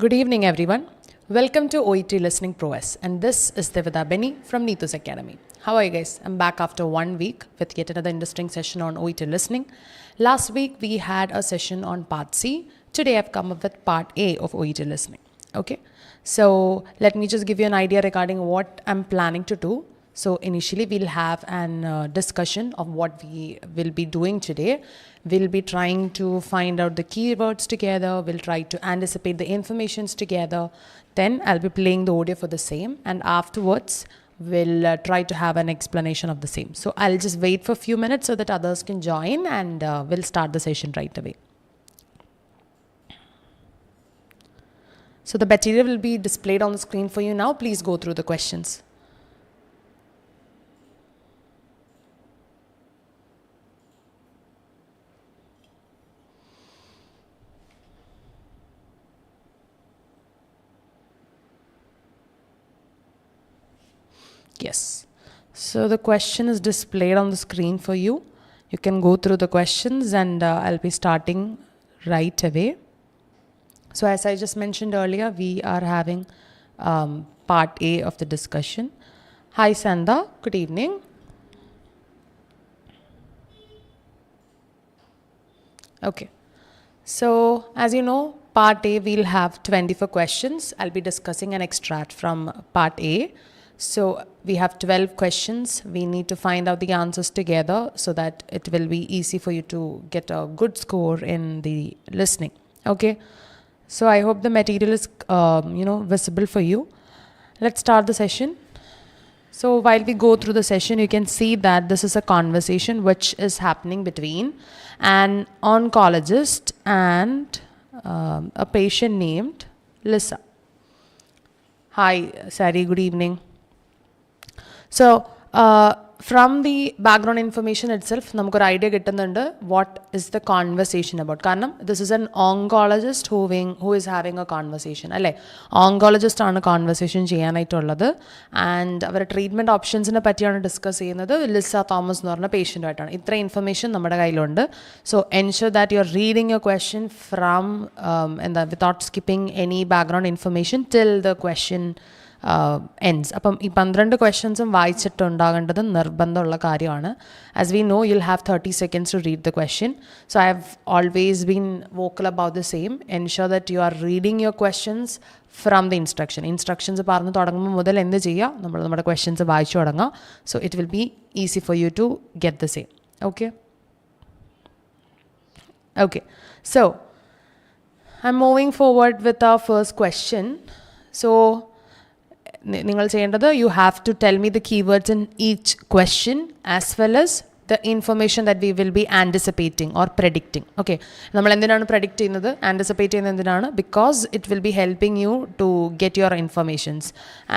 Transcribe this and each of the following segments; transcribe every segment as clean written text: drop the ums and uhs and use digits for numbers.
Good evening, everyone. Welcome to OET Listening Prowess, and this is 𝐂𝐿 from 𝐂𝐿 Academy. How are you guys? I'm back after 1 week with yet another interesting session on OET Listening. Last week, we had a session on Part C. Today, I've come up with Part A of OET Listening. Okay, so let me just give you an idea regarding what I'm planning to do. So initially, we'll have an discussion of what we will be doing today. We'll be trying to find out the keywords together. We'll try to anticipate the informations together. Then I'll be playing the audio for the same. And afterwards, we'll try to have an explanation of the same. So I'll just wait for a few minutes so that others can join, and we'll start the session right away. So the material will be displayed on the screen for you now. Please go through the questions. Yes, so the question is displayed on the screen for you. You can go through the questions, and I'll be starting right away. So as I just mentioned earlier, we are having part A of the discussion. Hi Sanda, good evening. Okay, so as you know, part A we'll have 24 questions. I'll be discussing an extract from part A. So we have 12 questions. We need to find out the answers together so that it will be easy for you to get a good score in the listening. Okay. So I hope the material is, visible for you. Let's start the session. So while we go through the session, you can see that this is a conversation which is happening between an oncologist and a patient named Lisa. Hi, Sari, good evening. So from the background information itself, we have an idea what is the conversation about. This is an oncologist who is having a conversation. Oncologist is a conversation and our treatment options discuss Lisa Thomas patient. This information so ensure that you're reading your question from without skipping any background information till the question ends. Appam ee 12 questions vaaichittundagendadu nirbandhamulla karyana. As we know, you'll have 30 seconds to read the question. So I have always been vocal about the same. Ensure that you are reading your questions from the instructions പറഞ്ഞു തുടങ്ങുമ്പോൾ മുതൽ എന്ത് ചെയ്യുക, നമ്മൾ നമ്മുടെ questions വായിച്ചു തുടങ്ങുക. So it will be easy for you to get the same. Okay, so I'm moving forward with our first question. So you have to tell me the keywords in each question as well as the information that we will be anticipating or predicting. Okay, നമ്മൾ എന്തിനാണ് predict ചെയ്യുന്നത്, anticipate ചെയ്യുന്നത് എന്തിനാണ്? Because it will be helping you to get your informations.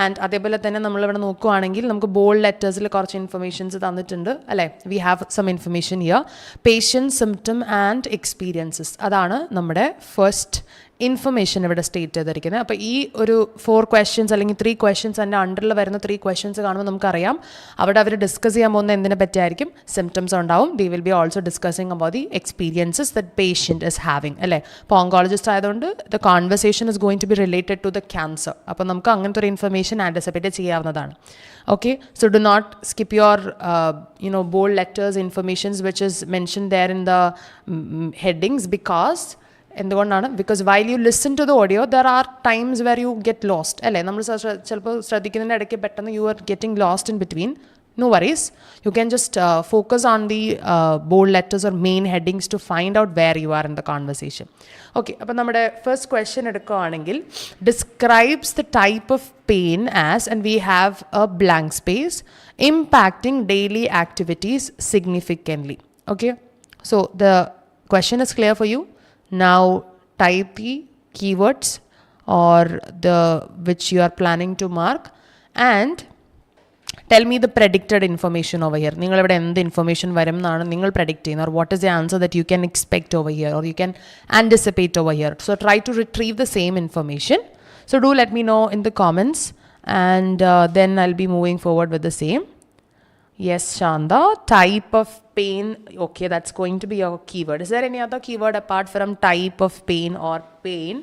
And അതേപോലെ തന്നെ നമ്മളിവിടെ നോക്കുകയാണെങ്കിൽ നമുക്ക് ബോൾഡ് ലെറ്റേഴ്സിൽ കുറച്ച് ഇൻഫർമേഷൻസ് തന്നിട്ടുണ്ട് അല്ലേ. We have some information here. Patient, symptom and experiences. അതാണ് നമ്മുടെ first information ഇവിടെ സ്റ്റേറ്റ് ചെയ്തിരിക്കുന്നത്. അപ്പോൾ ഈ ഒരു 4 questions അല്ലെങ്കിൽ 3 questions അതിൻ്റെ അണ്ടറിൽ വരുന്ന 3 questions കാണുമ്പോൾ നമുക്കറിയാം അവിടെ അവർ ഡിസ്കസ് ചെയ്യാൻ പോകുന്ന എന്തിനെ പറ്റിയായിരിക്കും. സിംറ്റംസ് ഉണ്ടാവും. They will be also discussing about the experiences that patient is having അല്ലേ. അപ്പോൾ ഓങ്കോളജിസ്റ്റ് ആയതുകൊണ്ട് the conversation is going to be related to the cancer. അപ്പോൾ നമുക്ക് അങ്ങനത്തെ ഒരു ഇൻഫർമേഷൻ ആൻറ്റിസിപ്പേറ്റ് ചെയ്യാവുന്നതാണ്. Okay, so do not skip your bold letters informations which is mentioned there in the headings because while you listen to the audio, there are times where you get lost. You are getting lost in between. No worries. You can just focus on the bold letters or main headings to find out where you are in the conversation. Okay, so our first question describes the type of pain as, and we have a blank space, impacting daily activities significantly. Okay, so the question is clear for you. Now type the keywords or which you are planning to mark and tell me the predicted information over here. നിങ്ങൾ ഇവിടെ എന്ത് information വരും എന്നാണ് നിങ്ങൾ predict ചെയ്യുന്നത്, or what is the answer that you can expect over here or you can anticipate over here. So try to retrieve the same information. So do let me know in the comments, and then I'll be moving forward with the same. Yes, Shanda, type of pain. Okay, that's going to be your keyword. Is there any other keyword apart from type of pain or pain?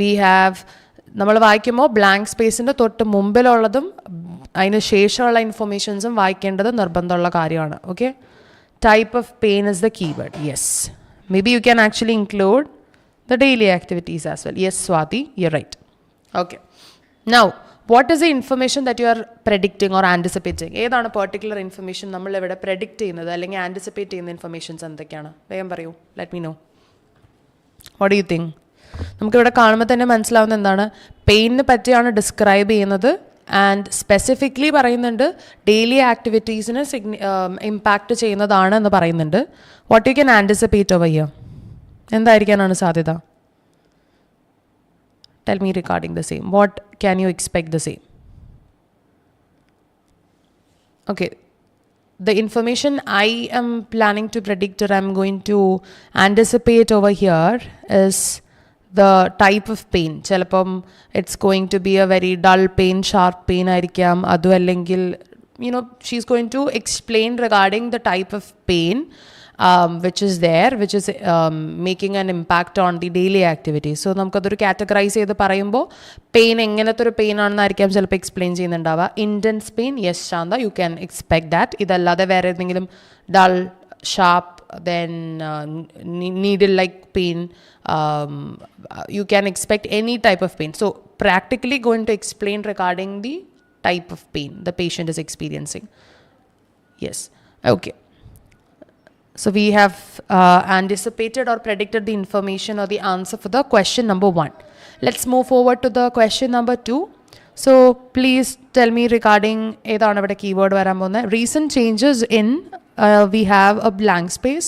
We have നമ്മൾ വായിക്കുമ്പോൾ blank സ്പേസിൻ്റെ തൊട്ട് മുമ്പിലുള്ളതും അതിന് ശേഷമുള്ള ഇൻഫർമേഷൻസും വായിക്കേണ്ടത് നിർബന്ധമുള്ള കാര്യമാണ്. Okay, type of pain is the keyword. Yes, may be you can actually include the daily activities as well. Yes, Swati, you're right. Okay. Now, what is the information that you are predicting or anticipating? ഏതാണ് particular information നമ്മൾ ഇവിടെ predict ചെയ്യുന്നത് അല്ലെങ്കിൽ anticipate ചെയ്യുന്ന informations എന്തൊക്കെയാണ്? വേഗം പറയൂ, let me know. What do you think? നമുക്കിവിടെ കാണുമ്പോൾ തന്നെ മനസ്സിലാവുന്ന എന്താണ്, പെയിനിനെ പറ്റിയാണ് ഡിസ്ക്രൈബ് ചെയ്യുന്നത്. ആൻഡ് സ്പെസിഫിക്കലി പറയുന്നുണ്ട് ഡെയിലി ആക്ടിവിറ്റീസിന് ഇമ്പാക്റ്റ് ചെയ്യുന്നതാണ് എന്ന് പറയുന്നുണ്ട്. What you can anticipate over here? എന്തായിരിക്കാനാണ് സാധ്യത? Tell me regarding the same. What can you expect the same? Okay, the information I am planning to predict or I'm going to anticipate over here is the type of pain. ചിലപ്പം it's going to be a very dull pain, sharp pain ആയിരിക്കാം. അതും അല്ലെങ്കിൽ she's going to explain regarding the type of pain which is there, which is making an impact on the daily activities. So നമുക്കതൊരു categorise ചെയ്ത് പറയുമ്പോൾ pain എങ്ങനത്തെ ഒരു pain ആണെന്നായിരിക്കാം ചിലപ്പോൾ എക്സ്പ്ലെയിൻ ചെയ്യുന്നുണ്ടാവുക. Intense pain, yes Shanta, you can expect that. ഇതല്ലാതെ വേറെ ഏതെങ്കിലും dull, sharp, then needle like pain, you can expect any type of pain. So practically going to explain regarding the type of pain the patient is experiencing. Yes, okay. So we have anticipated or predicted the information or the answer for the question number 1. Let's move forward to the question number 2. So please tell me regarding ഏതാണ് ഇവിടെ keyword വരാൻ പോകുന്നത്. Recent changes in we have a blank space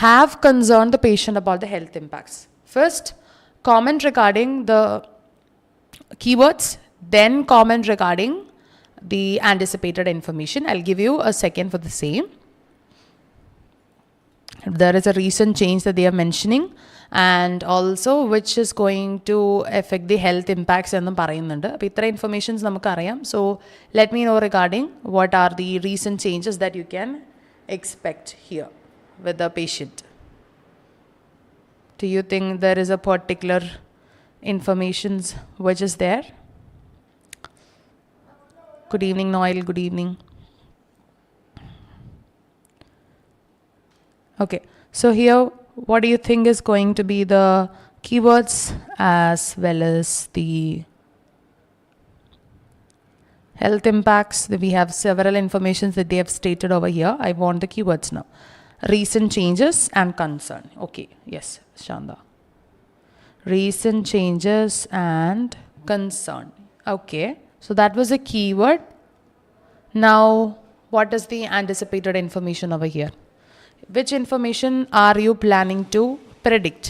have concerned the patient about the health impacts. First, comment regarding the keywords, then comment regarding the anticipated information. I'll give you a second for the same. There is a recent change that they are mentioning and also which is going to affect the health impacts എന്നും പറയുന്നുണ്ട്. അപ്പോൾ ഇത്ര informations നമുക്കറിയാം. So let me know regarding what are the recent changes that you can expect here with the patient. Do you think there is a particular informations which is there? Good evening, Noel. Good evening. Okay, so here what do you think is going to be the keywords as well as the health impacts? We have several informations that they have stated over here. I want the keywords now. Recent changes and concern. Okay, yes, Shanda. Recent changes and concern. Okay, so that was a keyword. Now, what is the anticipated information over here? Which information are you planning to predict?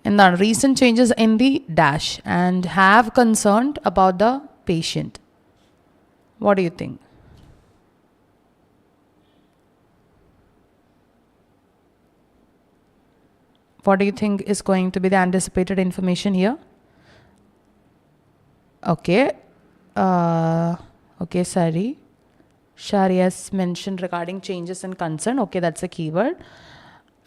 And the recent changes in the dash and have concerned about the patient. What do you think? What do you think is going to be the anticipated information here? Okay. Okay, sorry. Shari has mentioned regarding changes and concern. Okay, that's a keyword.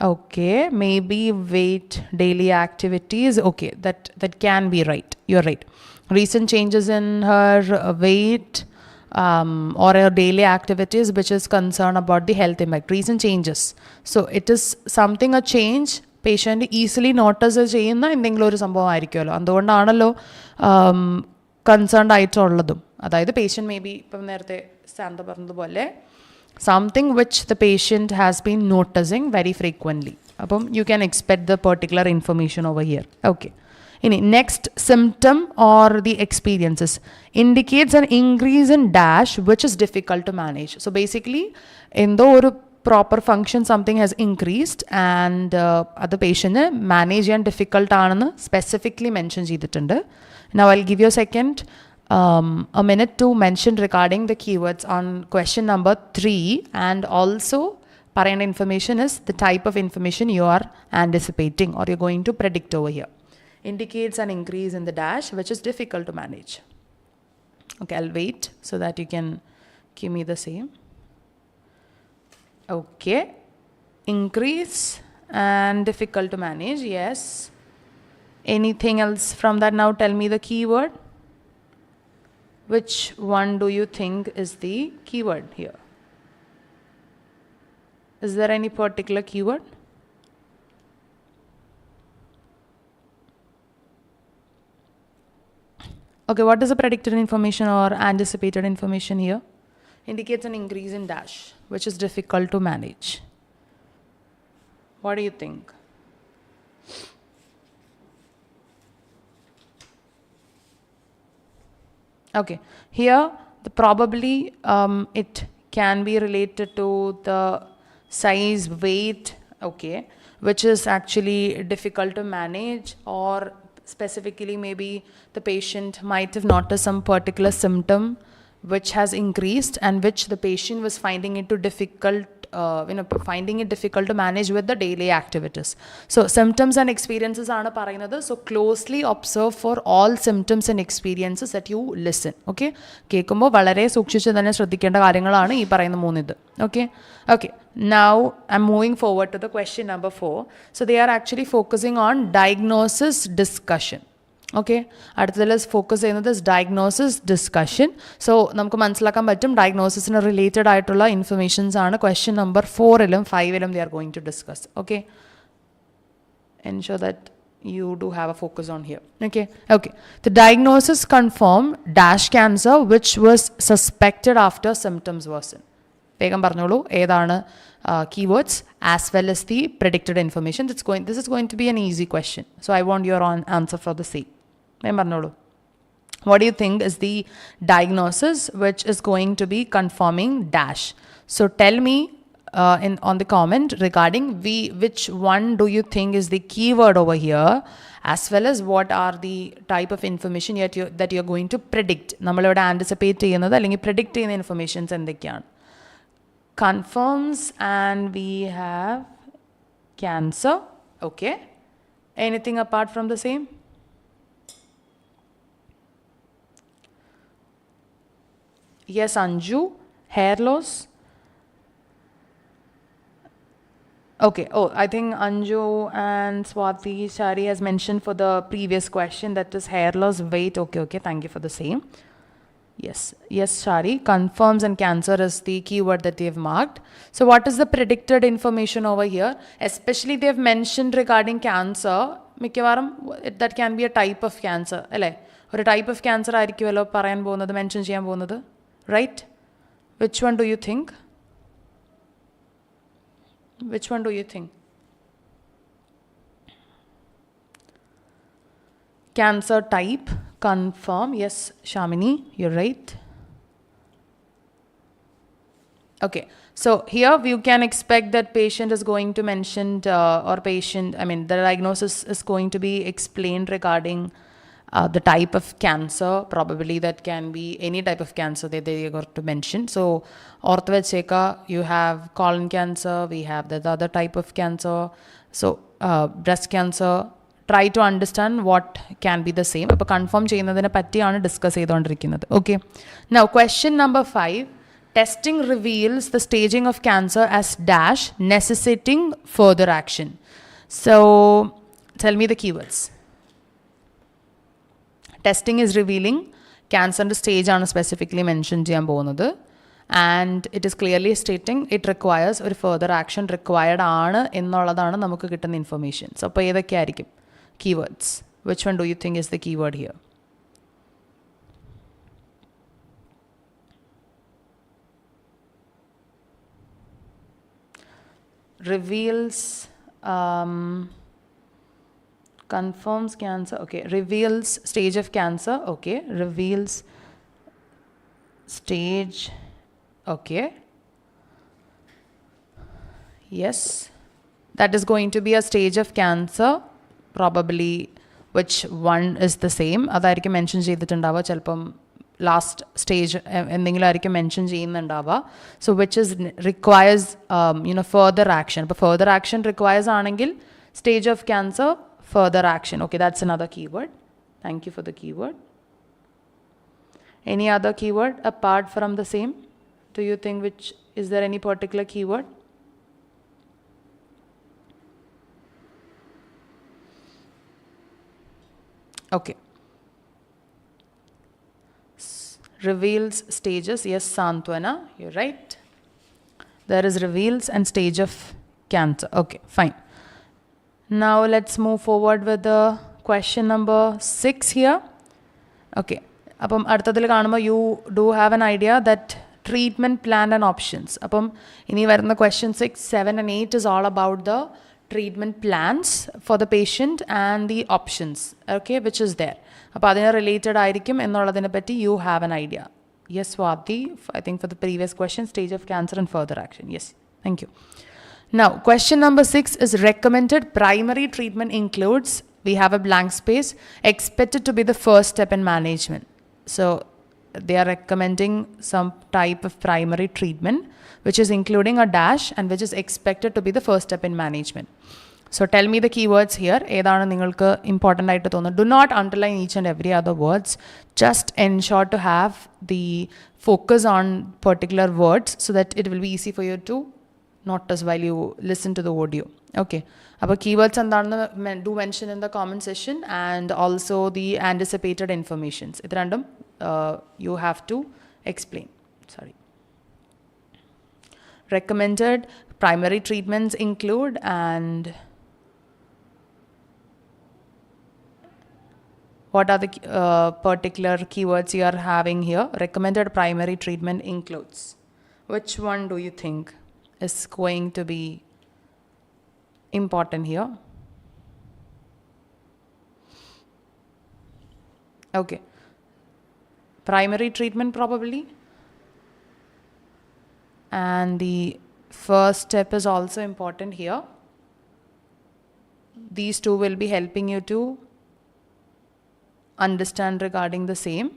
Okay, maybe weight, daily activities. Okay, that can be right. You're right. Recent changes in her weight or her daily activities which is concerned about the health impact. Recent changes. So it is something, a change patient easily notice ചെയ്യുന്ന എന്തെങ്കിലും ഒരു സംഭവം ആയിരിക്കുമല്ലോ. അതുകൊണ്ടാണല്ലോ concerned ആയിട്ടുള്ളതും. അതായത് patient may be ഇപ്പം നേരത്തെ സാന്ത പറഞ്ഞതുപോലെ something which the patient has been noticing very frequently. അപ്പം you can expect the particular information over here. Okay, ഇനി next symptom or the experiences indicates an increase in dash which is difficult to manage. So basically എന്തോ ഒരു proper function something has increased and അത് patient manage ചെയ്യാൻ difficult ആണെന്ന് specifically mention ചെയ്തിട്ടുണ്ട്. Now I'll give you a second, a minute to mention regarding the keywords on question number 3, and also parent information is the type of information you are anticipating or you're going to predict over here. Indicates an increase in the dash which is difficult to manage. Okay, I'll wait so that you can give me the same. Okay, increase and difficult to manage, yes. Anything else from that? Now tell me the keyword. Which one do you think is the keyword here? Is there any particular keyword? Okay, what is the predicted information or anticipated information here? Indicates an increase in dash, which is difficult to manage. What do you think? Okay, here probably it can be related to the size, weight, okay, which is actually difficult to manage, or specifically maybe the patient might have noticed some particular symptom which has increased and which the patient was finding it difficult to manage with the daily activities. So symptoms and experiences aanu parayunnathu. So closely observe for all symptoms and experiences that you listen. Okay, കേൾക്കുമ്പോൾ വളരെ സൂക്ഷിച്ച് തന്നെ ശ്രദ്ധിക്കേണ്ട കാര്യങ്ങളാണ് ഈ പറയുന്ന മൂന്നിത്. Okay, now I'm moving forward to the question number 4. So they are actually focusing on diagnosis discussion. Okay, അടുത്തതിൽ focus ചെയ്യുന്നത് ഡയഗ്നോസിസ് ഡിസ്കഷൻ. സോ നമുക്ക് മനസ്സിലാക്കാൻ പറ്റും ഡയഗ്നോസിസിന് റിലേറ്റഡ് ആയിട്ടുള്ള ഇൻഫർമേഷൻസ് ആണ് ക്വസ്റ്റ്യൻ നമ്പർ 4-ലും 5-ലും they are going to discuss. Okay, ensure that you do have a focus on here. Okay, the diagnosis confirm dash cancer which was suspected after symptoms worsen. വേഗം പറഞ്ഞോളൂ ഏതാണ് keywords as well as the predicted information. This is going to be an easy question, so I want your answer for the same. What do you think is the diagnosis which is going to be confirming dash? So tell me on the comment regarding which one do you think is the keyword over here, as well as what are the type of information that you're going to predict. നമ്മളിവിടെ anticipate ചെയ്യുന്നത് അല്ലെങ്കിൽ predict ചെയ്യുന്ന informations എന്തൊക്കെയാണ്? Confirms, and we have cancer. Okay, anything apart from the same? Yes, Anju, hair loss. Okay, I think Anju and Swati Shari has mentioned for the previous question, that is hair loss, weight. Okay, thank you for the same. Yes, Shari, confirms and cancer is the keyword that they have marked. So what is the predicted information over here? Especially they have mentioned regarding cancer, മിക്കവാറും that can be a type of cancer, അല്ലേ? ഒരു type of cancer ആയിരിക്കുമല്ലോ പറയാൻ പോകുന്നത്, mention ചെയ്യാൻ പോകുന്നത്, right? Which one do you think? Cancer type, confirm. Yes, Shamini, you're right. Okay, so here you can expect that patient is going to mention the diagnosis is going to be explained regarding the type of cancer. Probably that can be any type of cancer that they are going to mention. So orthovedcheka, you have colon cancer, we have the other type of cancer, so breast cancer. Try to understand what can be the same. അപ്പോൾ confirm ചെയ്യുന്നതിനെ പറ്റിയാണ് discuss ചെയ്തുകൊണ്ടിരിക്കുന്നത്. Okay, now question number 5. Testing reveals the staging of cancer as dash, necessitating further action. So tell me the keywords. Testing is revealing cancer stage ആണ് specifically mention ചെയ്യാൻ പോകുന്നത്, and it is clearly stating it requires ഒരു further action required ആണ് എന്നുള്ളതാണ് നമുക്ക് കിട്ടുന്ന information. So അപ്പോൾ ഏതൊക്കെയായിരിക്കും keywords? Which one do you think is the keyword here? Reveals, confirms cancer. Okay, reveals stage of cancer. Okay, reveals stage. Okay, yes, that is going to be a stage of cancer. Probably which one is the same, അതായിരിക്കും mention ചെയ്തിട്ടുണ്ടാവുക. ചിലപ്പം last stage എന്തെങ്കിലും ആയിരിക്കും mention ചെയ്യുന്നുണ്ടാവുക. So which is requires further action. അപ്പോൾ further action requires ആണെങ്കിൽ stage of cancer, further action. Okay, that's another keyword. Thank you for the keyword. Any other keyword apart from the same? Do you think is there any particular keyword? Okay. Reveals stages. Yes, Santwana, you're right. There is reveals and stage of cancer. Okay, fine. Now let's move forward with the question number 6 here. Okay. Appam അടുത്തതിൽ കാണുമ്പോൾ you do have an idea that treatment plan and options. Appam ഇനി വരുന്ന question 6, 7 and 8 is all about the treatment plans for the patient and the options, okay, which is there. അപ്പോൾ അതിന് related ആയിരിക്കും എന്നുള്ളതിനെ പറ്റി you have an idea. Yes, Swati, I think for the previous question, stage of cancer and further action. Yes, thank you. Now, question number 6 is recommended primary treatment includes, we have a blank space, expected to be the first step in management. So, they are recommending some type of primary treatment, which is including a dash and which is expected to be the first step in management. So, tell me the keywords here. ഏതാണ് നിങ്ങൾക്ക് important ആയിട്ട് തോന്നുന്നത്? Do not underline each and every other words. Just ensure to have the focus on particular words so that it will be easy for you to notice while you listen to the audio. Okay. അപ്പോൾ keywords എന്താണെന്ന് do mention in the comment section, and also the anticipated informations. ഇത് രണ്ടും you have to explain. Sorry. Recommended primary treatments include, and what are the particular keywords you are having here? Recommended primary treatment includes. Which one do you think is going to be important here? Okay. Primary treatment probably. And the first step is also important here. These two will be helping you to understand regarding the same.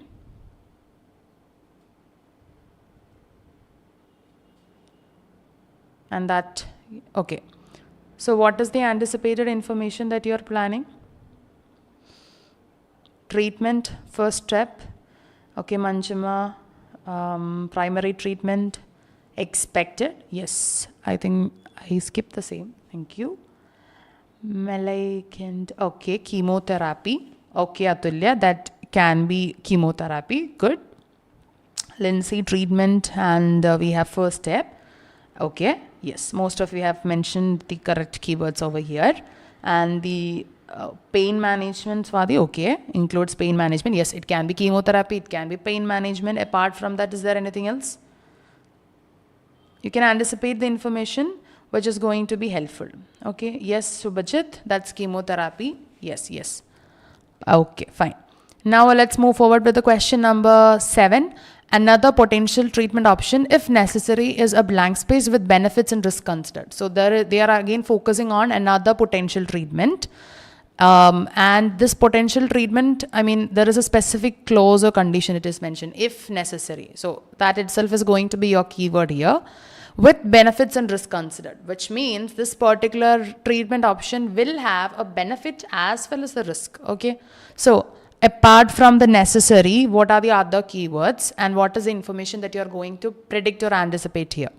And that, okay. So what is the anticipated information that you are planning? Treatment, first step. Okay, Manchima, primary treatment, expected. Yes, I think I skipped the same. Thank you. Malignant, okay, chemotherapy. Okay, Atulya, that can be chemotherapy. Good. Lindsay, treatment, and we have first step. Okay, yes, most of you have mentioned the correct keywords over here. And the pain management, Swati, okay, includes pain management. Yes, it can be chemotherapy, it can be pain management. Apart from that, is there anything else? You can anticipate the information which is going to be helpful. Okay, yes, Subhajit, that's chemotherapy. Yes, yes. Okay, fine. Now let's move forward with the question number 7. Another potential treatment option, if necessary, is a blank space with benefits and risk considered. So they are again focusing on another potential treatment. And this potential treatment, I mean, there is a specific clause or condition it is mentioned, if necessary. So that itself is going to be your keyword here. With benefits and risk considered, which means this particular treatment option will have a benefit as well as the risk. Okay. So apart from the necessary, what are the other keywords and what is the information that you are going to predict or anticipate here?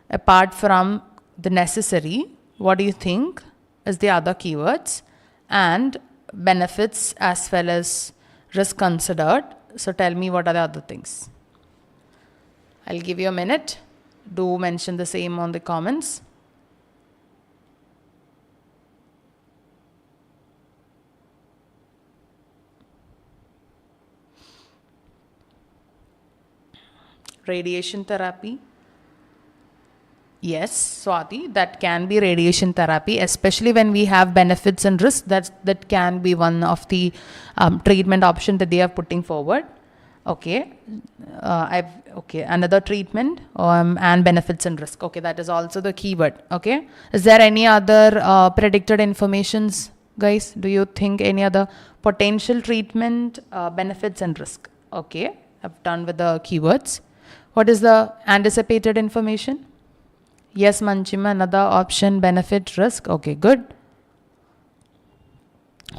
Apart from the necessary, what do you think is the other keywords, and benefits as well as risk considered? So tell me what are the other things. I'll give you a minute. Do mention the same on the comments. Radiation therapy. Yes, Swati, that can be radiation therapy, especially when we have benefits and risks. That can be one of the treatment option that they are putting forward. Okay, okay, another treatment and benefits and risk. Okay, that is also the keyword. Okay, is there any other predicted informations, guys? Do you think any other potential treatment, benefits and risk? Okay, I've done with the keywords. What is the anticipated information? Yes, Manchima, another option, benefit, risk. Okay, good.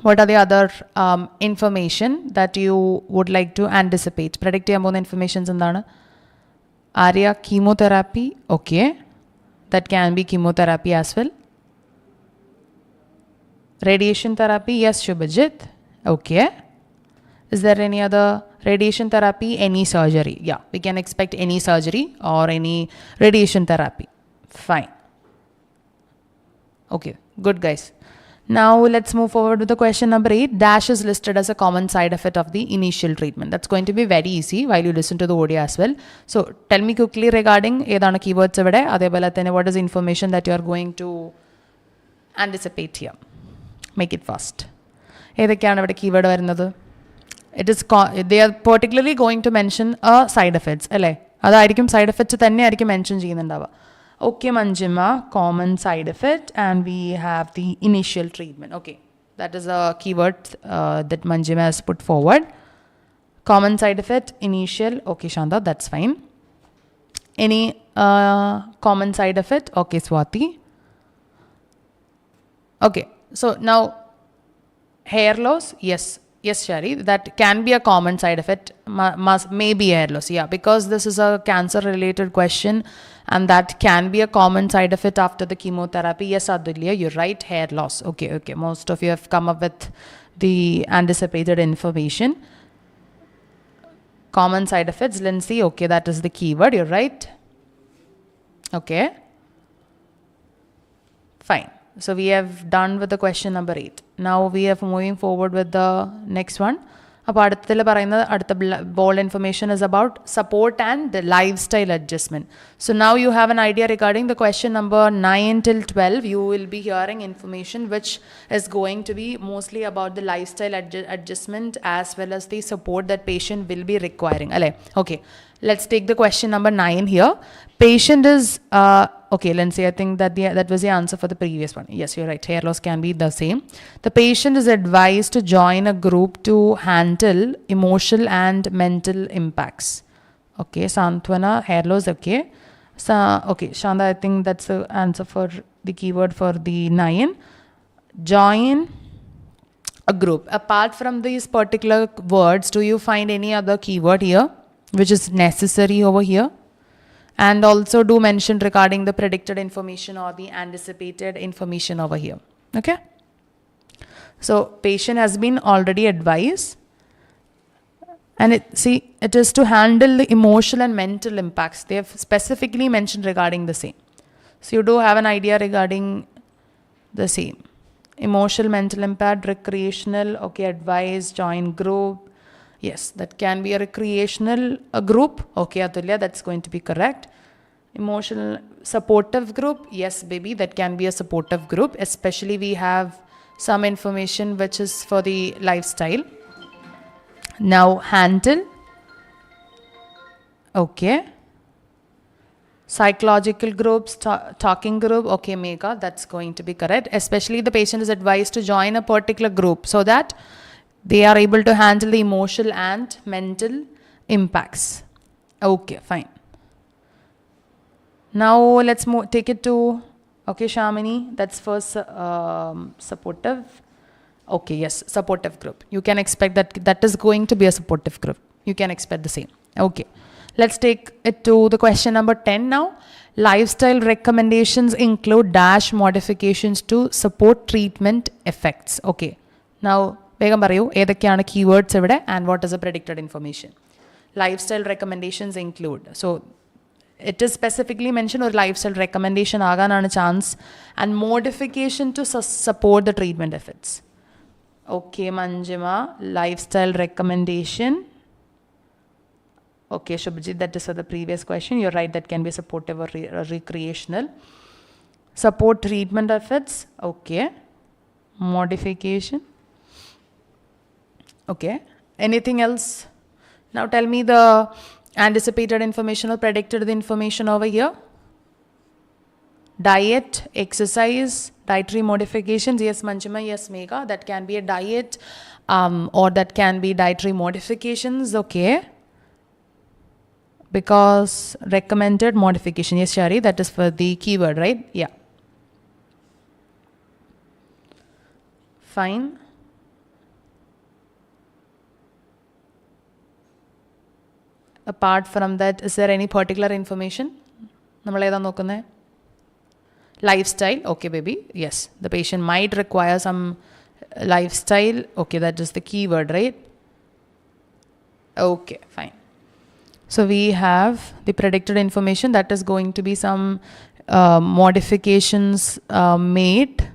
What are the other information that you would like to anticipate? Predict ചെയ്യാൻ പോകുന്ന informations എന്താണ്? Arya, chemotherapy. Okay, that can be chemotherapy as well. Radiation therapy. Yes, Shubhajit. Okay. Is there any other radiation therapy? Any surgery? Yeah, we can expect any surgery or any radiation therapy. Fine. Okay, good guys. Now let's move forward with the question number 8. Dash is listed as a common side effect of the initial treatment. That's going to be very easy while you listen to the audio as well. So tell me quickly regarding ഏതാണ് keywords ഇവിടെ അതേപോലെ തന്നെ what is information that you are going to anticipate here. Make it fast. ഏതൊക്കെയാണ് ഇവിടെ keyword വരുന്നത്? It is they are particularly going to mention a side effects അല്ലേ അതായിരിക്കും side effects തന്നെ ആയിരിക്കും mention ചെയ്യുന്നുണ്ടാവുക. Okay, Manjima, common side effect, and we have the initial treatment. Okay, that is a keyword that Manjima has put forward. Common side effect, initial. Okay, Shanda, that's fine. Any common side effect? Okay, Swati. Okay, so now hair loss, yes. Yes, Shari, that can be a common side effect, may be hair loss, yeah, because this is a cancer-related question and that can be a common side effect after the chemotherapy. Yes, Adulya, you're right, hair loss. Okay, most of you have come up with the anticipated information. Common side effects, Lindsay, okay, that is the keyword, you're right. Okay, fine. So we have done with the question number 8. Now we are moving forward with the next one. അപ്പോൾ അടുത്ത bold information is about support and lifestyle adjustment. So now you have an idea regarding the question number 9 till 12. You will be hearing information which is going to be mostly about the lifestyle adjustment as well as the support that patient will be requiring. Okay, let's take the question number 9 here. Patient is okay, Lindsay, I think that that was the answer for the previous one. Yes, you're right. Hair loss can be the same. The patient is advised to join a group to handle emotional and mental impacts. Okay, Santhwana, hair loss, okay. Okay, Shanda, I think that's the answer for the keyword for the 9. Join a group. Apart from these particular words, do you find any other keyword here which is necessary over here? And also do mention regarding the predicted information or the anticipated information over here. Okay. So patient has been already advised. And it is to handle the emotional and mental impacts. They have specifically mentioned regarding the same. So you do have an idea regarding the same. Emotional, mental impact, recreational, okay, advice, join group. Yes, that can be a recreational group. Okay, Atulya, that's going to be correct. Emotional supportive group. Yes, baby, that can be a supportive group. Especially we have some information which is for the lifestyle. Now, handle. Okay. Psychological groups, talking group. Okay, Megha, that's going to be correct. Especially the patient is advised to join a particular group so that they are able to handle the emotional and mental impacts. Okay, fine. Now let's take it to, okay, Shamini, that's first supportive. Okay, yes, supportive group. You can expect that is going to be a supportive group. You can expect the same. Okay, let's take it to the question number 10 now. Lifestyle recommendations include dash modifications to support treatment effects. Okay, now വേഗം പറയൂ ഏതൊക്കെയാണ് keywords ഇവിടെ and what is the predicted information. Lifestyle recommendations include. So it is specifically mentioned or lifestyle recommendation ആകാനാണ് chance and modification to support the treatment effects. Okay, Manjima, lifestyle recommendation. Okay, Shubhajit, that is for the previous question. You're right, that can be supportive or recreational. Support treatment effects. Okay. Modification. Okay, anything else? Now tell me the anticipated information or predicted information over here. Diet, exercise, dietary modifications. Yes, Manjima, yes, Megha, that can be a diet or that can be dietary modifications. Okay, because recommended modification. Yes, Shari, that is for the keyword, right? Yeah, fine. Apart from that, is there any particular information? നമ്മൾ ഏതാ നോക്കുന്നത്? Lifestyle. Okay, baby. Yes, the patient might require some lifestyle. Okay, that is the keyword, right? Okay, fine. So we have the predicted information, that is going to be some modifications made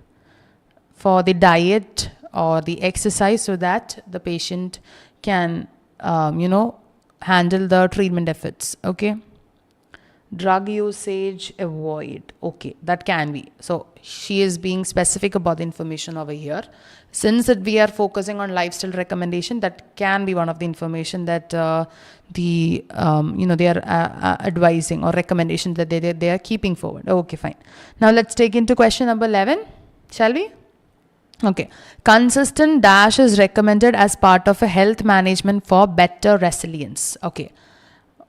for the diet or the exercise so that the patient can, handle the treatment efforts. Okay. Drug usage, avoid. Okay, that can be. So she is being specific about the information over here. Since we are focusing on lifestyle recommendation, that can be one of the information that they are advising or recommendation that they are keeping forward. Okay, fine. Now let's take into question number 11, shall we? Okay. Consistent dash is recommended as part of a health management for better resilience. Okay.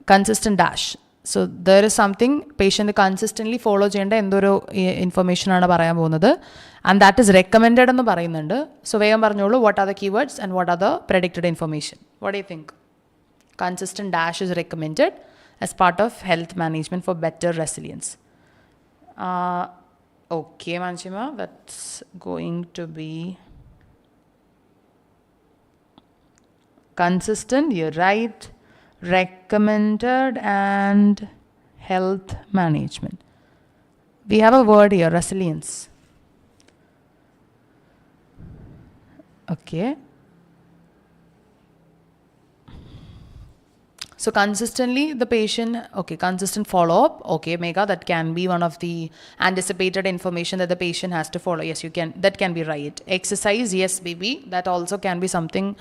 Consistent dash. So there is something patient consistently follow ചെയ്യേണ്ട എന്തൊരു information ആണ് പറയാൻ പോകുന്നത്, and that is recommended എന്ന് പറയുന്നുണ്ട്. So വേഗം പറഞ്ഞോളൂ, what are the keywords and what are the predicted information? What do you think? Consistent dash is recommended as part of health management for better resilience. Okay, Manchima, that's going to be consistent, you're right. Recommended and health management. We have a word here, resilience. Okay. So consistently the patient, okay, consistent follow-up. Okay, Megha, that can be one of the anticipated information that the patient has to follow. Yes, you can, that can be right. Exercise, yes, baby, that also can be something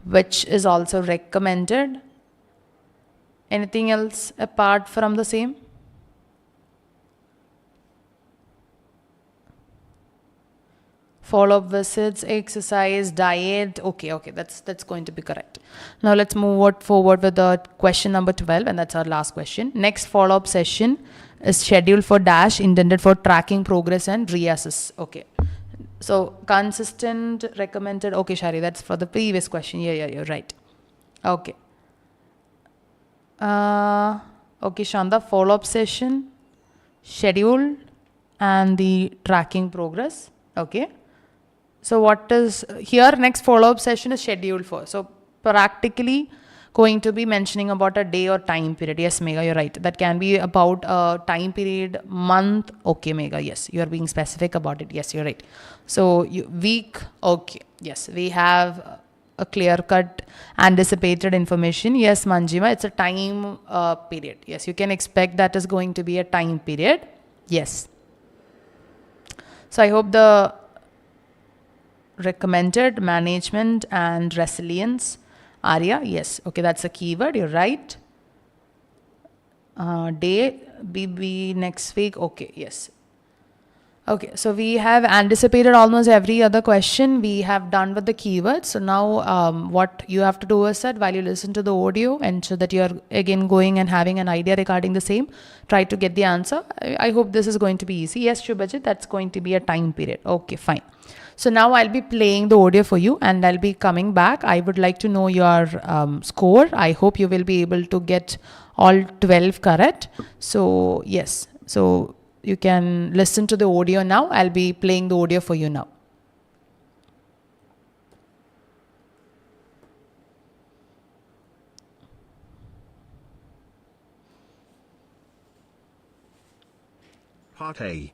which is also recommended. Anything else apart from the same? Follow-up visits, exercise, diet. Okay, that's going to be correct. Now let's move forward with the question number 12, and that's our last question. Next follow-up session is scheduled for dash, intended for tracking progress and reassess. Okay. So consistent, recommended. Okay, Shari, that's for the previous question. Yeah, you're right. Okay. Okay, Shanda, follow-up session, schedule, and the tracking progress. Okay. So what is here? Next follow-up session is scheduled for. So practically going to be mentioning about a day or time period. Yes, Megha, you're right. That can be about a time period, month. Okay, Megha, yes, you are being specific about it. Yes, you're right. So week. Okay, yes, we have a clear-cut anticipated information. Yes, Manjima, it's a time period. Yes, you can expect that is going to be a time period. Yes. So I hope the recommended, management and resilience, Arya, yes. Okay, that's a keyword. You're right. Day, BB next week. Okay, yes. Okay, so we have anticipated almost every other question. We have done with the keywords. So now what you have to do is that while you listen to the audio, ensure that you are again going and having an idea regarding the same. Try to get the answer. I hope this is going to be easy. Yes, 𝐶𝐶, that's going to be a time period. Okay, fine. So now I'll be playing the audio for you and I'll be coming back. I would like to know your score. I hope you will be able to get all 12 correct. So yes, so you can listen to the audio now. I'll be playing the audio for you now. Part A.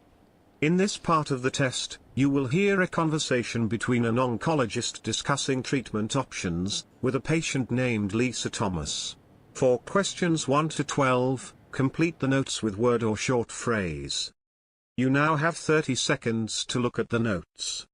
In this part of the test, you will hear a conversation between an oncologist discussing treatment options, with a patient named Lisa Thomas. For questions 1 to 12, complete the notes with word or short phrase. You now have 30 seconds to look at the notes.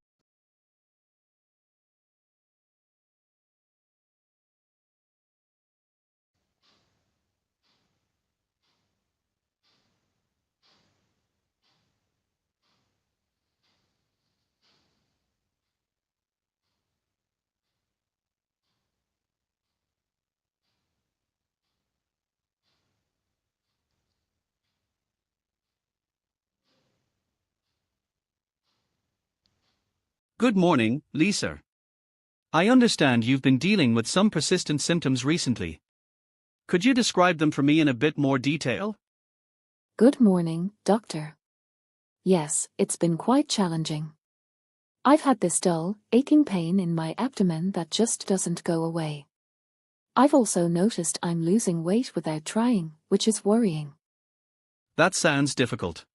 Good morning, Lisa. I understand you've been dealing with some persistent symptoms recently. Could you describe them for me in a bit more detail? Good morning, Doctor. Yes, it's been quite challenging. I've had this dull, aching pain in my abdomen that just doesn't go away. I've also noticed I'm losing weight without trying, which is worrying. That sounds difficult.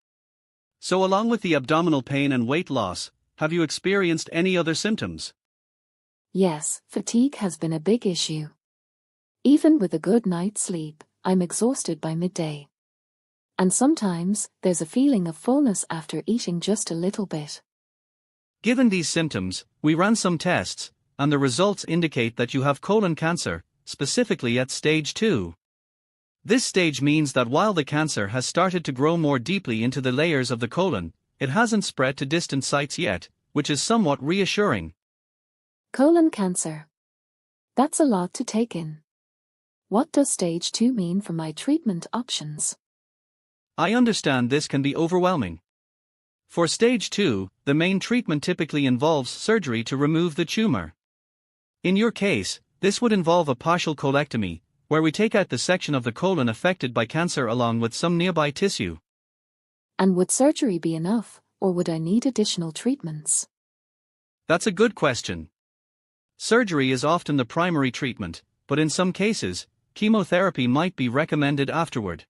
So along with the abdominal pain and weight loss, have you experienced any other symptoms? Yes, fatigue has been a big issue. Even with a good night's sleep, I'm exhausted by midday. And sometimes, there's a feeling of fullness after eating just a little bit. Given these symptoms, we ran some tests, and the results indicate that you have colon cancer, specifically at stage 2. This stage means that while the cancer has started to grow more deeply into the layers of the colon, it hasn't spread to distant sites yet, which is somewhat reassuring. Colon cancer. That's a lot to take in. What does stage 2 mean for my treatment options? I understand this can be overwhelming. For stage 2, the main treatment typically involves surgery to remove the tumor. In your case, this would involve a partial colectomy, where we take out the section of the colon affected by cancer along with some nearby tissue. And would surgery be enough, or would I need additional treatments? That's a good question. Surgery is often the primary treatment, but in some cases, chemotherapy might be recommended afterward.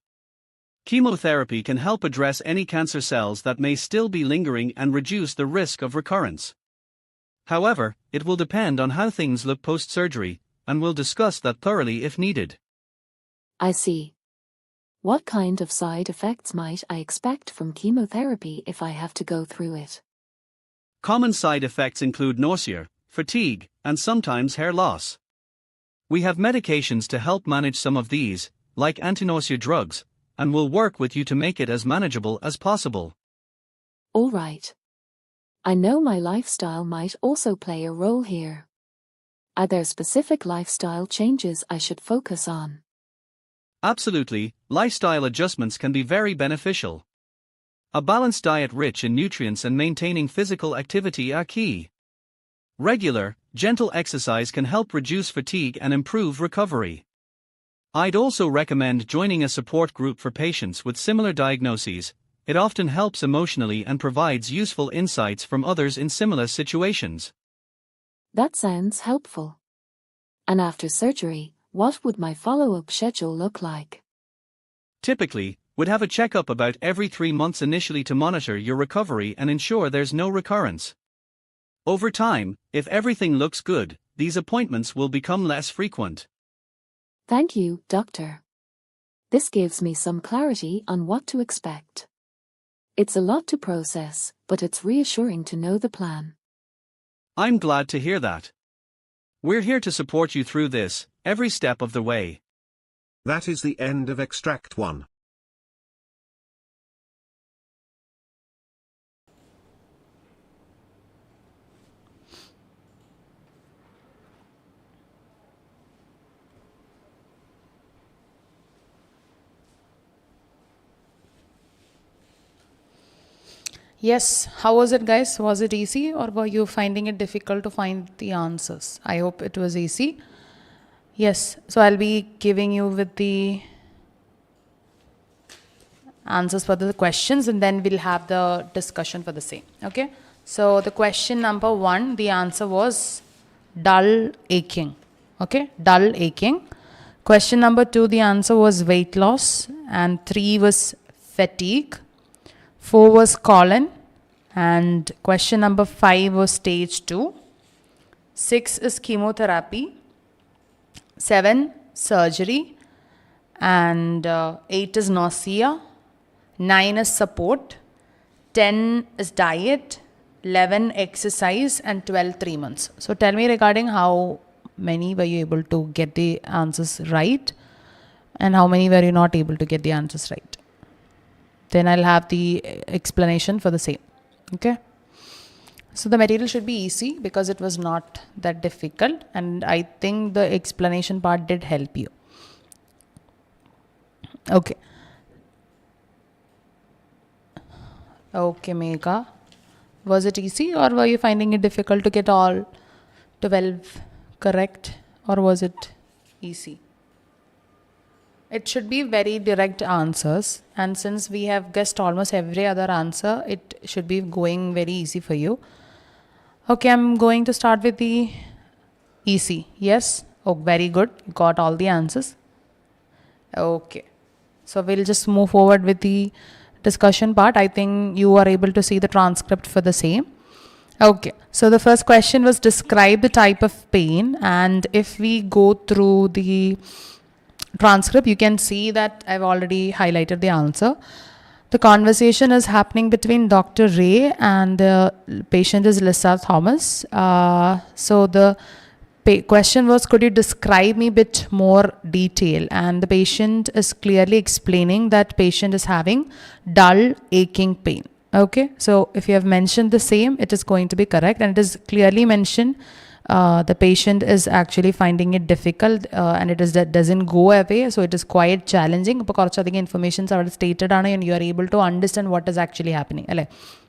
Chemotherapy can help address any cancer cells that may still be lingering and reduce the risk of recurrence. However, it will depend on how things look post-surgery, and we'll discuss that thoroughly if needed. I see. What kind of side effects might I expect from chemotherapy if I have to go through it? Common side effects include nausea, fatigue, and sometimes hair loss. We have medications to help manage some of these, like anti-nausea drugs, and we'll work with you to make it as manageable as possible. All right. I know my lifestyle might also play a role here. Are there specific lifestyle changes I should focus on? Absolutely, lifestyle adjustments can be very beneficial. A balanced diet rich in nutrients and maintaining physical activity are key. Regular, gentle exercise can help reduce fatigue and improve recovery. I'd also recommend joining a support group for patients with similar diagnoses. It often helps emotionally and provides useful insights from others in similar situations. That sounds helpful. And after surgery, what would my follow-up schedule look like? Typically, we'd have a checkup about every 3 months initially to monitor your recovery and ensure there's no recurrence. Over time, if everything looks good, these appointments will become less frequent. Thank you, doctor. This gives me some clarity on what to expect. It's a lot to process, but it's reassuring to know the plan. I'm glad to hear that. We're here to support you through this, every step of the way. That is the end of extract 1. Yes, how was it, guys? Was it easy, or were you finding it difficult to find the answers? I hope it was easy. Yes, so I'll be giving you with the answers for the questions, and then we'll have the discussion for the same. Okay, so the question number 1, the answer was dull aching. Okay, dull aching. Question number 2, the answer was weight loss, and 3 was fatigue. 4 was colon, and question number 5 was stage 2. 6 is chemotherapy. 7, surgery, and 8 is nausea. 9 is support. 10 is diet. 11 exercise, and 12 3 months. So tell me regarding how many were you able to get the answers right, and how many were you not able to get the answers right. Then I'll have the explanation for the same. Okay. So the material should be easy because it was not that difficult, and I think the explanation part did help you. Okay. Okay, Megha. Was it easy, or were you finding it difficult to get all 12 correct, or was it easy? It should be very direct answers, and since we have guessed almost every other answer, it should be going very easy for you. Okay, I'm going to start with the EC. Yes? Oh, very good. You got all the answers. Okay. So we'll just move forward with the discussion part. I think you are able to see the transcript for the same. Okay. So the first question was describe the type of pain. And if we go through the transcript, you can see that I've already highlighted the answer. The conversation is happening between Dr. Ray and the patient is Lisa Thomas. So the question was, could you describe me a bit more detail? And the patient is clearly explaining that patient is having dull aching pain. Okay, so if you have mentioned the same, it is going to be correct, and it is clearly mentioned the patient is actually finding it difficult and it is that doesn't go away, so it is quite challenging. Information are stated and you are able to understand what is actually happening.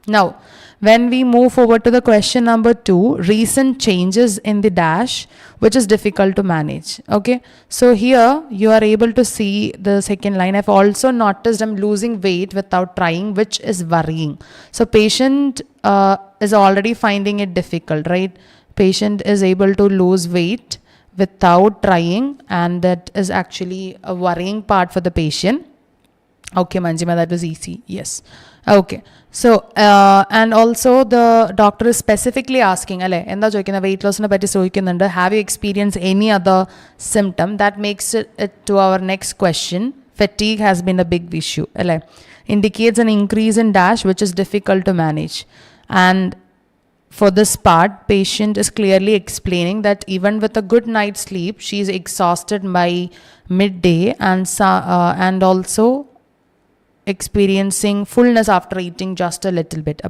Now, when we move forward to the question number 2, recent changes in the dash, which is difficult to manage. Okay, so here you are able to see the second line. I've also noticed I'm losing weight without trying, which is worrying. So patient is already finding it difficult, right? Patient is able to lose weight without trying, and that is actually a worrying part for the patient. Okay, Manjima, that was easy. Yes. Okay. So, and also the doctor is specifically asking, weight loss, have you experienced any other symptom? That makes it to our next question. Fatigue has been a big issue. Indicates an increase in dash, which is difficult to manage. And for this part, patient is clearly explaining that even with a good night's sleep, she is exhausted by midday and also experiencing fullness after eating just a little bit.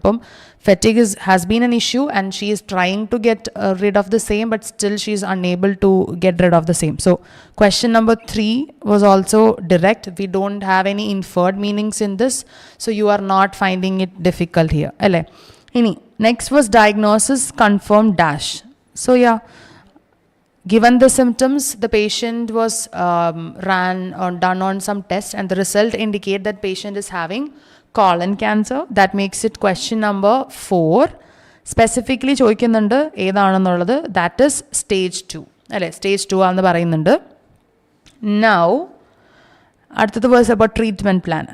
Fatigue has been an issue and she is trying to get rid of the same, but still she is unable to get rid of the same. So question number 3 was also direct. We don't have any inferred meanings in this, so you are not finding it difficult here. Next was diagnosis confirmed dash. So yeah, given the symptoms, the patient was done on some tests, and the result indicate that patient is having colon cancer. That makes it question number 4. Specifically ചോദിക്കുന്നുണ്ട് ഏതാണെന്നുള്ളത്, that is stage 2. Stage 2 ആണെന്ന് പറയുന്നുണ്ട്. Now, അടുത്തത് was about treatment plan.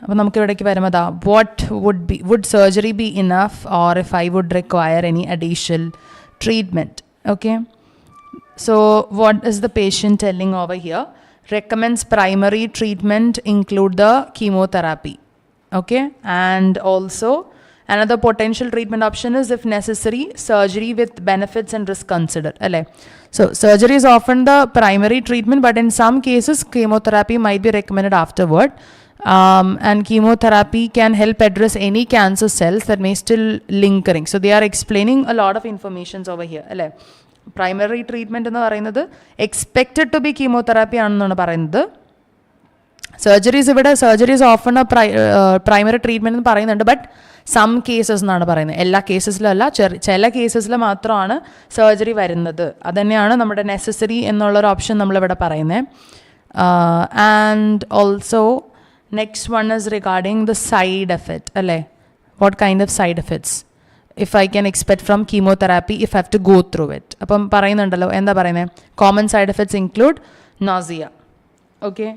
അപ്പോൾ നമുക്ക് ഇവിടേക്ക് വരുമ്പോൾ what would surgery be enough, or if I would require any additional treatment? Okay. So what is the patient telling over here? Recommends primary treatment include the chemotherapy. Okay. And also another potential treatment option is, if necessary, surgery with benefits and risk considered. So surgery is often the primary treatment, but in some cases chemotherapy might be recommended afterward. And chemotherapy can help address any cancer cells that may still lingering. So they are explaining a lot of information over here. Primary treatment എന്ന് പറയുന്നത് expected to be chemotherapy ആണെന്നാണ് പറയുന്നത്. Surgery is often a primary treatment എന്ന് പറയുന്നുണ്ട്, but some cases എന്നാണ് പറയുന്നത്. എല്ലാ കേസസിലല്ല, ചില കേസസിൽ മാത്രമാണ് സർജറി വരുന്നത്. അതുതന്നെയാണ് നമ്മുടെ നെസസറി എന്നുള്ളൊരു ഓപ്ഷൻ നമ്മളിവിടെ പറയുന്നത്. And also next one is regarding the side effect. What kind of side effects if I can expect from chemotherapy if I have to go through it. അപ്പം പറയുന്നുണ്ടല്ലോ, എന്താ പറയുന്നത്? Common side effects include nausea. Okay,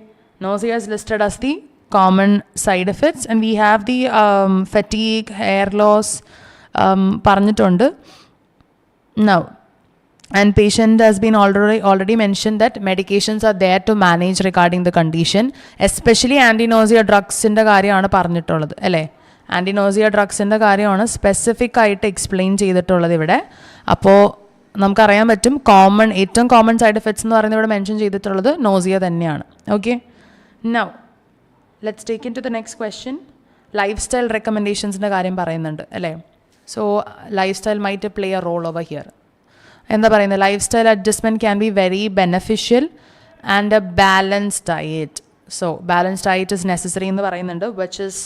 nausea is listed as the common side effects, and we have the fatigue, hair loss പറഞ്ഞിട്ടുണ്ട്. Now, and patient has been already mentioned that medications are there to manage regarding the condition, especially anti-nausea drugs ന്റെ കാര്യമാണ് പറഞ്ഞിട്ടുള്ളത്. ആൻറ്റിനോസിയ ഡ്രഗ്സിൻ്റെ കാര്യമാണ് specific ആയിട്ട് explain ചെയ്തിട്ടുള്ളത് ഇവിടെ. അപ്പോൾ നമുക്കറിയാൻ പറ്റും ഏറ്റവും കോമൺ സൈഡ് എഫക്ട്സ് എന്ന് പറയുന്നത് ഇവിടെ മെൻഷൻ ചെയ്തിട്ടുള്ളത് നോസിയ തന്നെയാണ്. Okay, now let's take into the next question. Lifestyle റെക്കമെൻഡേഷൻസിൻ്റെ കാര്യം പറയുന്നുണ്ട്. So lifestyle might play a role over here. എന്താ പറയുന്നത്? Lifestyle adjustment can be very beneficial and a balanced diet. So balanced diet is necessary എന്ന് പറയുന്നുണ്ട്, which is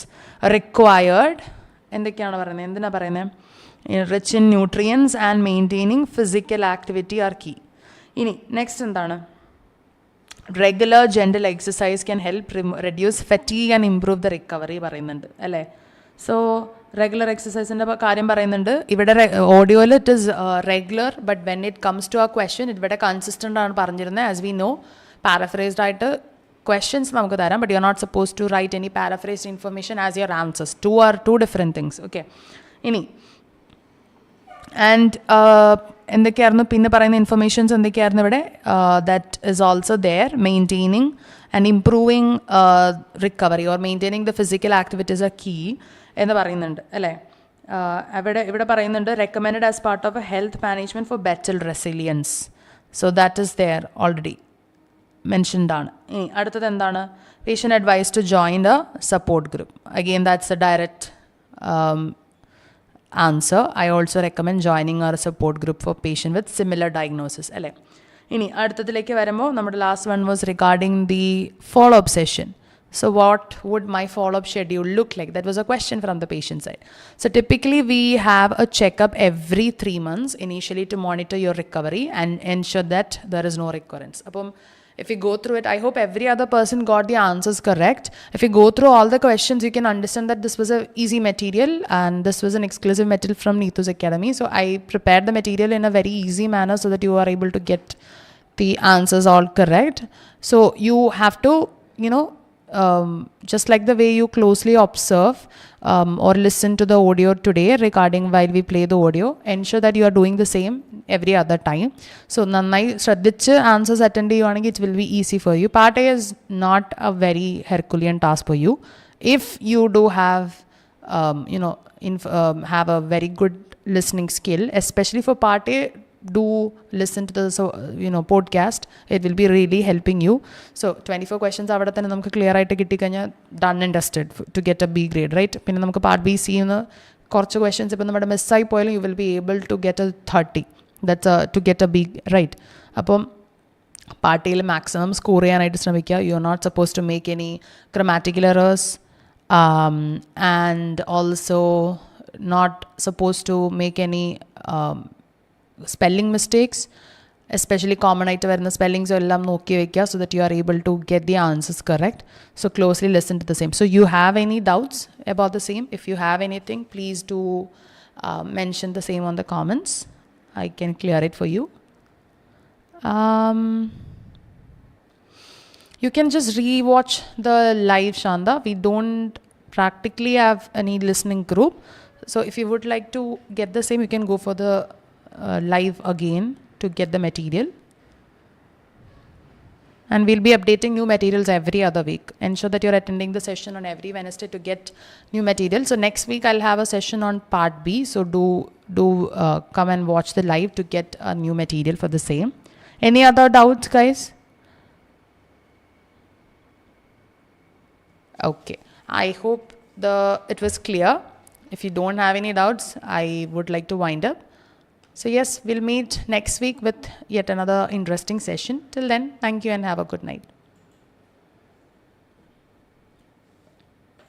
required. എന്തൊക്കെയാണ് പറയുന്നത്? എന്തിനാ പറയുന്നത്? Rich in nutrients and maintaining physical activity are key. ഇനി next എന്താണ്? Regular gentle exercise can help reduce fatigue and improve the recovery പറയുന്നുണ്ട്. So regular എക്സസൈസിൻ്റെ കാര്യം പറയുന്നുണ്ട്. ഇവിടെ ഓഡിയോയിൽ it is regular, but when it comes to ആ question ഇവിടെ കൺസിസ്റ്റൻ്റ് ആണ് പറഞ്ഞിരുന്നത്. ആസ് വി നോ പാരഫ്രേസ്ഡ് ആയിട്ട് ക്വസ്റ്റ്യൻസ് നമുക്ക് തരാം, but you are not suppose to write any paraphrased information as your answers. To different things. Okay, ഇനി and എന്തൊക്കെയായിരുന്നു പിന്നെ പറയുന്ന ഇൻഫർമേഷൻസ് എന്തൊക്കെയായിരുന്നു ഇവിടെ? That is also there maintaining and improving recovery or maintaining the physical activities are key എന്ന് പറയുന്നുണ്ട് അല്ലേ? ഇവിടെ പറയുന്നുണ്ട് recommend as part of a health management for better resilience. So that is there already mentioned ആണ്. ഇനി അടുത്തത് എന്താണ്? Patient advice to join the support group. Again that's a direct answer. I also recommend joining our support group for patient with similar diagnosis അല്ലേ? ഇനി അടുത്തതിലേക്ക് വരുമ്പോൾ നമ്മുടെ last one was regarding the follow up session. So what would my follow-up schedule look like? That was a question from the patient side. So typically we have a checkup every 3 months initially to monitor your recovery and ensure that there is no recurrence. If you go through it, I hope every other person got the answers correct. If you go through all the questions, you can understand that this was a easy material and this was an exclusive material from Neethu's Academy. So I prepared the material in a very easy manner so that you are able to get the answers all correct. So you have to, just like the way you closely observe or listen to the audio today regarding while we play the audio, ensure that you are doing the same every other time. So nannai shraddhichu answers attend cheyyuvaണെങ്കിൽ it will be easy for you. Part A is not a very Herculean task for you. If you do have have a very good listening skill, especially for part A, do listen to the podcast. It will be really helping you. So 24 questions avada thanne namukku clear aayittu kitti kanya done and dusted to get a B grade, right? Pinne namukku part B C ന്ന് കുറച്ച് questions ഇപ്പോൾ നമ്മുടെ മിസ്സായി പോയാലും you will be able to get a 30. That's to get a B, right? അപ്പം പാർട്ടിയിൽ maximum score ചെയ്യാനായിട്ട് ശ്രമിക്കുക. You are not suppose to make any grammatical errors and also not suppose to make any spelling mistakes, especially common ആയിട്ട് വരുന്ന സ്പെല്ലിങ്സും എല്ലാം നോക്കി വയ്ക്കുക so that you are able to get the answers correct. So closely listen to the same. So you have any doubts about the same? If you have anything, please do mention the same on the comments. I can clear it for you. You can just re-watch the live, Shanda. We don't practically have any listening group. So if you would like to get the same, you can go for the live again to get the material. And we'll be updating new materials every other week. Ensure that you're attending the session on every Wednesday to get new material. So next week I'll have a session on part B. So do come and watch the live to get a new material for the same. Any other doubts, guys? Okay. I hope it was clear. If you don't have any doubts, I would like to wind up. So yes, we'll meet next week with yet another interesting session. Till then, thank you and have a good night.